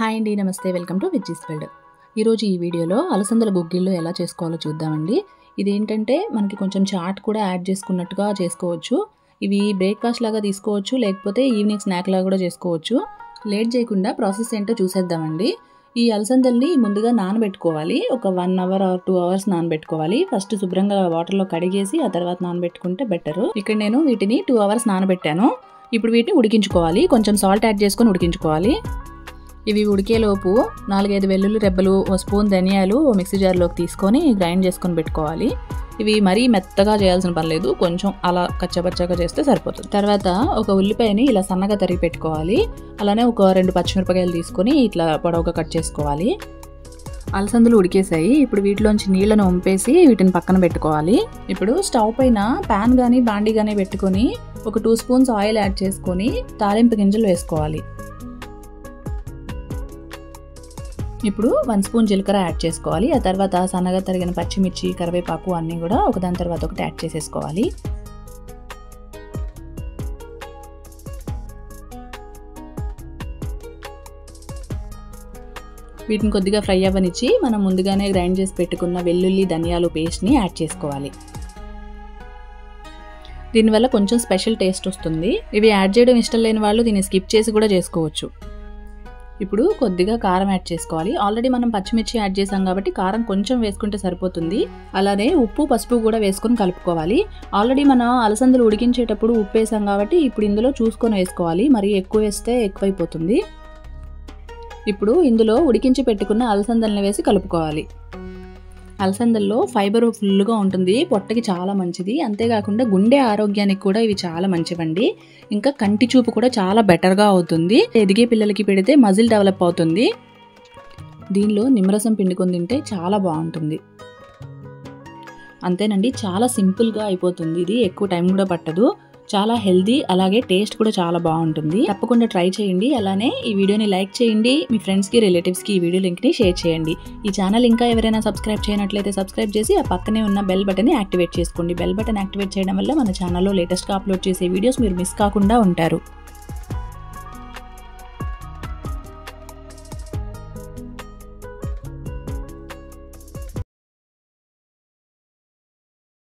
Hi అండి, నమస్తే. Welcome to veggies world. ఈరోజు ఈ వీడియోలో అలసందల గుగ్గిళ్ళు ఎలా చేసుకోవాలో చూద్దామండి. ఇదేంటంటే మనకి కొంచెం చాట్ కూడా యాడ్ చేసుకున్నట్టుగా చేసుకోవచ్చు. ఇవి బ్రేక్ఫాస్ట్ లాగా తీసుకోవచ్చు, లేకపోతే ఈవినింగ్ స్నాక్ లాగా కూడా చేసుకోవచ్చు. లేట్ చేయకుండా ప్రాసెస్ ఏంటో చూసేద్దామండి. ఈ అలసందల్ని ముందుగా నానబెట్టుకోవాలి. ఒక 1 అవర్ ఆర్ 2 అవర్స్ నానబెట్టుకోవాలి. ఫస్ట్ శుభ్రంగా వాటర్లో కడిగేసి ఆ తర్వాత నానబెట్టుకుంటే బెటరు. ఇక్కడ నేను వీటిని 2 అవర్స్ నానబెట్టాను. ఇప్పుడు వీటిని ఉడికించుకోవాలి. కొంచెం సాల్ట్ యాడ్ చేసుకొని ఉడికించుకోవాలి. ఇవి ఉడికేలోపు 4-5 వెల్లుల్లి రెబ్బలు, ఓ స్పూన్ ధనియాలు మిక్సీ జార్లోకి తీసుకొని గ్రైండ్ చేసుకొని పెట్టుకోవాలి. ఇవి మరీ మెత్తగా చేయాల్సిన పని లేదు, కొంచెం అలా కచ్చపచ్చగా చేస్తే సరిపోతుంది. తర్వాత ఒక ఉల్లిపాయని ఇలా సన్నగా తరిగి పెట్టుకోవాలి. అలానే ఒక 2 పచ్చిమిరపకాయలు తీసుకొని ఇట్లా పొడవుగా కట్ చేసుకోవాలి. అలసందలు ఉడికేసాయి. ఇప్పుడు వీటిలోంచి నీళ్లను వంపేసి వీటిని పక్కన పెట్టుకోవాలి. ఇప్పుడు స్టవ్ పైన ప్యాన్ కానీ బాండీ కానీ పెట్టుకొని ఒక 2 స్పూన్స్ ఆయిల్ యాడ్ చేసుకొని తాలింపు గింజలు వేసుకోవాలి. ఇప్పుడు 1 స్పూన్ జీలకర్ర యాడ్ చేసుకోవాలి. ఆ తర్వాత సన్నగా తరిగిన పచ్చిమిర్చి, కరివేపాకు అన్నీ కూడా ఒకదాని తర్వాత ఒకటి యాడ్ చేసేసుకోవాలి. వీటిని కొద్దిగా ఫ్రై అవ్వనిచ్చి మనం ముందుగానే గ్రైండ్ చేసి పెట్టుకున్న వెల్లుల్లి, ధనియాలు పేస్ట్ని యాడ్ చేసుకోవాలి. దీనివల్ల కొంచెం స్పెషల్ టేస్ట్ వస్తుంది. ఇవి యాడ్ చేయడం ఇష్టం లేని వాళ్ళు దీన్ని స్కిప్ చేసి కూడా చేసుకోవచ్చు. ఇప్పుడు కొద్దిగా కారం యాడ్ చేసుకోవాలి. ఆల్రెడీ మనం పచ్చిమిర్చి యాడ్ చేసాం కాబట్టి కారం కొంచెం వేసుకుంటే సరిపోతుంది. అలానే ఉప్పు, పసుపు కూడా వేసుకొని కలుపుకోవాలి. ఆల్రెడీ మనం అలసందలు ఉడికించేటప్పుడు ఉప్పు వేసాం కాబట్టి ఇప్పుడు ఇందులో చూసుకొని వేసుకోవాలి. మరీ ఎక్కువ వేస్తే ఎక్కువైపోతుంది. ఇప్పుడు ఇందులో ఉడికించి పెట్టుకున్న అలసందల్ని వేసి కలుపుకోవాలి. అలసందల్లో ఫైబర్ ఫుల్గా ఉంటుంది, పొట్టకి చాలా మంచిది. అంతేకాకుండా గుండె ఆరోగ్యానికి కూడా ఇవి చాలా మంచివండి. ఇంకా కంటి చూపు కూడా చాలా బెటర్గా అవుతుంది. ఎదిగే పిల్లలకి పెడితే మజిల్ డెవలప్ అవుతుంది. దీనిలో నిమ్మరసం పిండుకొని తింటే చాలా బాగుంటుంది. అంతేనండి, చాలా సింపుల్గా అయిపోతుంది. ఇది ఎక్కువ టైం కూడా పట్టదు. చాలా హెల్దీ, అలాగే టేస్ట్ కూడా చాలా బాగుంటుంది. తప్పకుండా ట్రై చేయండి. అలానే ఈ వీడియోని లైక్ చేయండి. మీ ఫ్రెండ్స్కి, రిలేటివ్స్కి ఈ వీడియో లింక్ని షేర్ చేయండి. ఈ ఛానల్ ఇంకా ఎవరైనా సబ్స్క్రైబ్ చేయనట్లయితే సబ్స్క్రైబ్ చేసి ఆ పక్కనే ఉన్న బెల్ బటన్ని యాక్టివేట్ చేసుకోండి. బెల్ బటన్ యాక్టివేట్ చేయడం వల్ల మన ఛానల్లో లేటెస్ట్గా అప్లోడ్ చేసే వీడియోస్ మీరు మిస్ కాకుండా ఉంటారు.